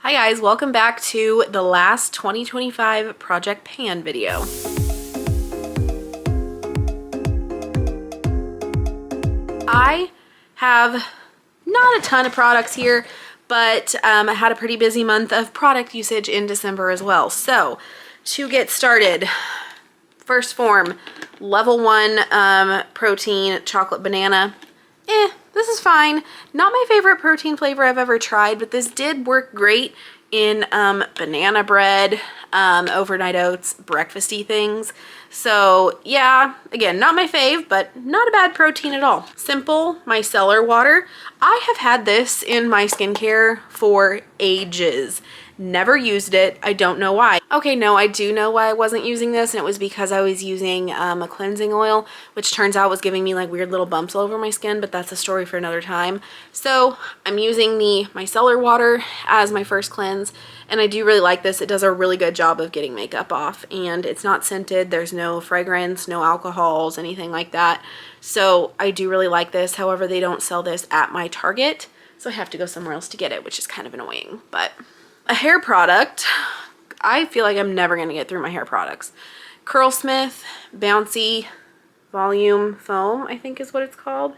Hi guys, welcome back to the last 2025 Project Pan video. I have not a ton of products here, but I had a pretty busy month of product usage in December as well. So to get started, first form, level 1 protein chocolate banana. This is fine. Not my favorite protein flavor I've ever tried, but this did work great in banana bread, overnight oats, breakfasty things. So yeah, again, not my fave, but not a bad protein at all. Simple micellar water. I have had this in my skincare for ages. Never used it. I don't know why. Okay, no, I do know why I wasn't using this, and it was because I was using a cleansing oil, which turns out was giving me like weird little bumps all over my skin, but that's a story for another time. So I'm using the micellar water as my first cleanse, and I do really like this. It does a really good job of getting makeup off, and it's not scented. There's no fragrance, no alcohols, anything like that. So I do really like this. However, they don't sell this at my Target, so I have to go somewhere else to get it, which is kind of annoying. But a hair product, I feel like I'm never going to get through my hair products. Curlsmith Bouncy Volume Foam, I think is what it's called.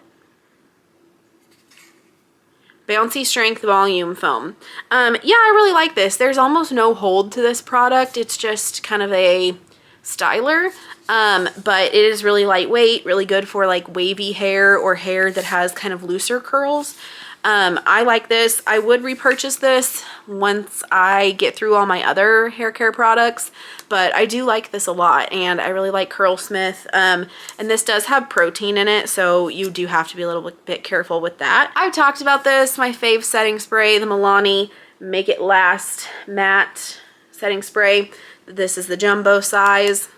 Bouncy Strength Volume Foam. Yeah, I really like this. There's almost no hold to this product. It's just kind of a styler, but it is really lightweight, really good for like wavy hair or hair that has kind of looser curls. I like this. I would repurchase this once I get through all my other hair care products, but I do like this a lot, and I really like Curlsmith. And this does have protein in it, so you do have to be a little bit careful with that. I've talked about this, my fave setting spray, the Milani Make It Last Matte Setting Spray. This is the jumbo size.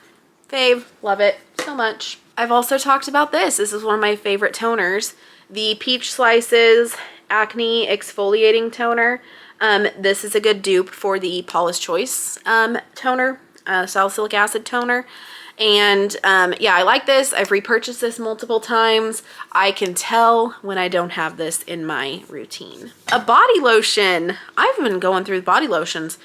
Fave, love it so much. I've also talked about this. This is one of my favorite toners. The Peach Slices Acne Exfoliating Toner. This is a good dupe for the Paula's Choice toner, salicylic acid toner. And yeah, I like this. I've repurchased this multiple times. I can tell when I don't have this in my routine. A body lotion. I've been going through body lotions.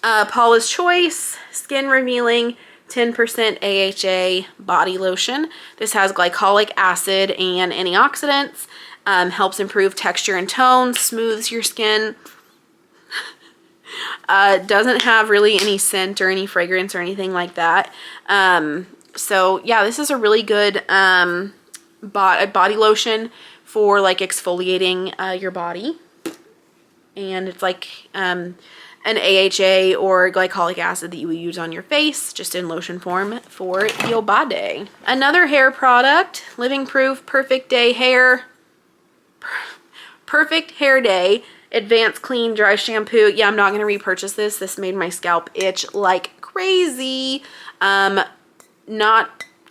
Paula's Choice Skin Revealing 10% AHA body lotion. This has glycolic acid and antioxidants, helps improve texture and tone, smooths your skin. Doesn't have really any scent or any fragrance or anything like that. So yeah, this is a really good body lotion for like exfoliating your body. And it's like an AHA or glycolic acid that you would use on your face, just in lotion form for your body. Another hair product, Living Proof Perfect Day Hair. Perfect Hair Day Advanced Clean Dry Shampoo. Yeah, I'm not going to repurchase this. This made my scalp itch like crazy. Not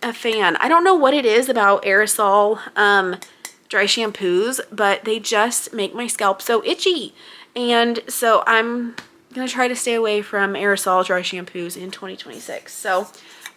a fan. I don't know what it is about aerosol dry shampoos, but they just make my scalp so itchy. And so I'm gonna try to stay away from aerosol dry shampoos in 2026. So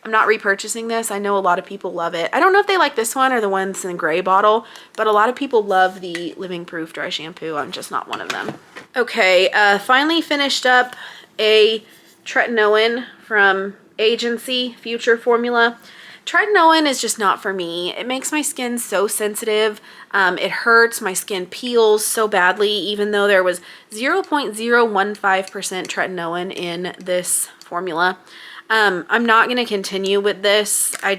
I'm not repurchasing this. I know a lot of people love it. I don't know if they like this one or the ones in the gray bottle, but a lot of people love the Living Proof dry shampoo. I'm just not one of them. Okay, finally finished up a tretinoin from Agency Future Formula. Tretinoin is just not for me. It makes my skin so sensitive. It hurts. My skin peels so badly, even though there was 0.015% tretinoin in this formula. I'm not going to continue with this. I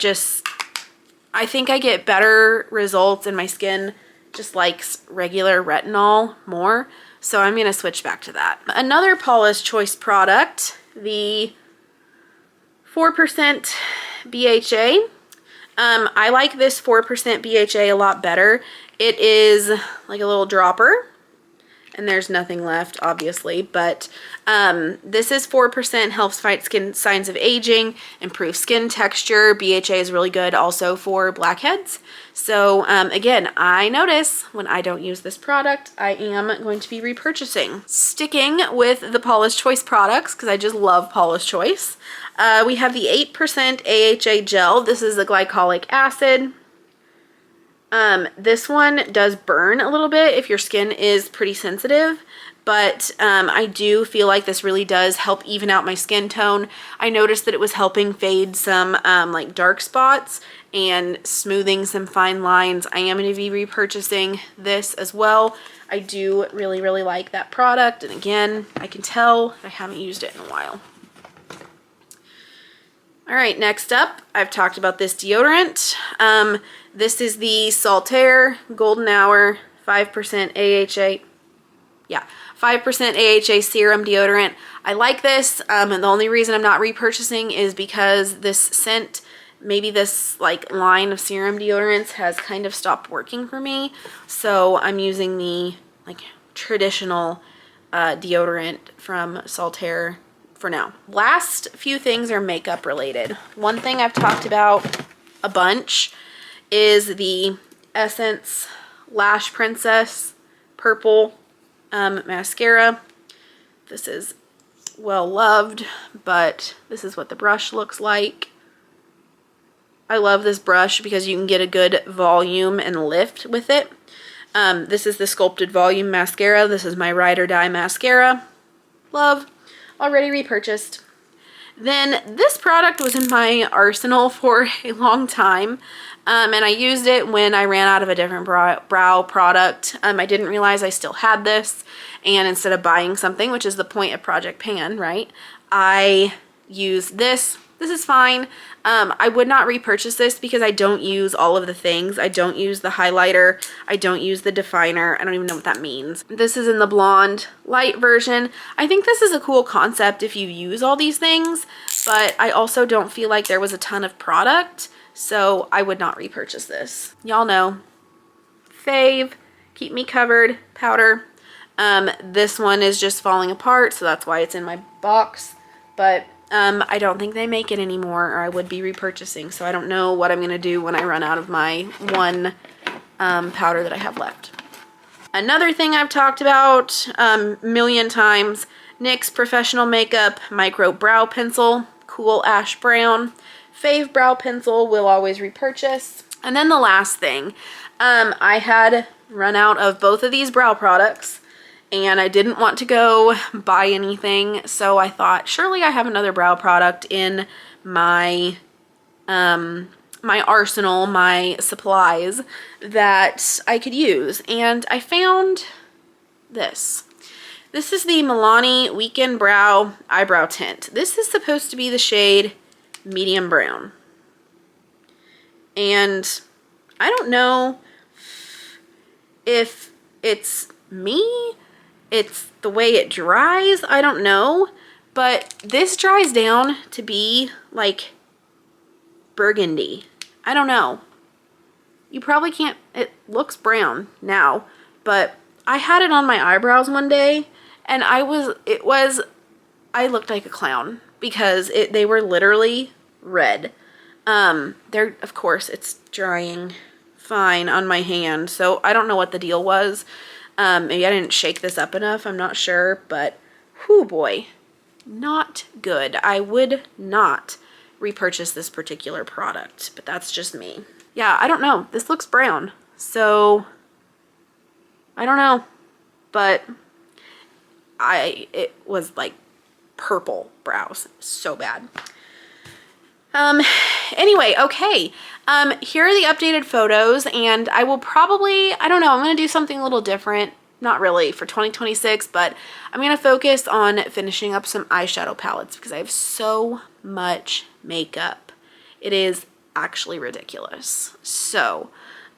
think I get better results and my skin just likes regular retinol more. So I'm going to switch back to that. Another Paula's Choice product, the 4% BHA. I like this 4% BHA a lot better. It is like a little dropper, and there's nothing left, obviously, but this is 4%, helps fight skin signs of aging, improve skin texture. BHA is really good also for blackheads. So again, I notice when I don't use this product, I am going to be repurchasing. Sticking with the Paula's Choice products, because I just love Paula's Choice, we have the 8% AHA gel. This is the glycolic acid. This one does burn a little bit if your skin is pretty sensitive. but I do feel like this really does help even out my skin tone. I noticed that it was helping fade some like dark spots and smoothing some fine lines. I am going to be repurchasing this as well. I do really, really like that product, and again, I can tell I haven't used it in a while. All right, next up, I've talked about this deodorant. This is the Saltaire Golden Hour 5% AHA. Yeah, 5% AHA serum deodorant. I like this, and the only reason I'm not repurchasing is because this scent, maybe this like line of serum deodorants has kind of stopped working for me. So I'm using the like traditional deodorant from Saltaire for now. Last few things are makeup related. One thing I've talked about a bunch is the Essence Lash Princess Purple mascara. This is well loved, but this is what the brush looks like. I love this brush because you can get a good volume and lift with it. This is the Sculpted Volume Mascara. This is my Ride or Die mascara. Love. Already repurchased. Then this product was in my arsenal for a long time, and I used it when I ran out of a different brow product. I didn't realize I still had this, and instead of buying something, which is the point of Project Pan, right, I used this. This is fine. I would not repurchase this because I don't use all of the things. I don't use the highlighter. I don't use the definer. I don't even know what that means. This is in the blonde light version. I think this is a cool concept if you use all these things, but I also don't feel like there was a ton of product, so I would not repurchase this. Y'all know, fave, keep me covered powder. This one is just falling apart, so that's why it's in my box, but I don't think they make it anymore, or I would be repurchasing, so I don't know what I'm going to do when I run out of my one powder that I have left. Another thing I've talked about a million times, NYX Professional Makeup Micro Brow Pencil, Cool Ash Brown. Fave brow pencil, will always repurchase. And then the last thing, I had run out of both of these brow products, and I didn't want to go buy anything, so I thought surely I have another brow product in my my arsenal, my supplies that I could use, and I found this. This is the Milani Weekend Brow Eyebrow Tint. This is supposed to be the shade medium brown, and I don't know if it's me, it's the way it dries, I don't know, but this dries down to be like burgundy. I don't know. You probably can't, it looks brown now, but I had it on my eyebrows one day, and I looked like a clown because they were literally red. Of course, it's drying fine on my hand, so I don't know what the deal was. Maybe I didn't shake this up enough, I'm not sure, but whoo boy, not good. I would not repurchase this particular product, but that's just me. Yeah, I don't know. This looks brown, so I don't know, but it was like purple brows, so bad. Anyway, okay. Here are the updated photos, and I will probably, I don't know, I'm going to do something a little different. Not really for 2026, but I'm going to focus on finishing up some eyeshadow palettes because I have so much makeup. It is actually ridiculous. So,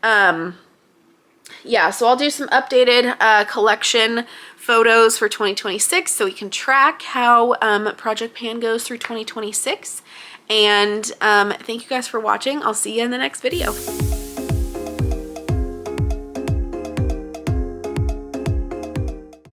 yeah, so I'll do some updated collection photos for 2026 so we can track how Project Pan goes through 2026. And thank you guys for watching. I'll see you in the next video.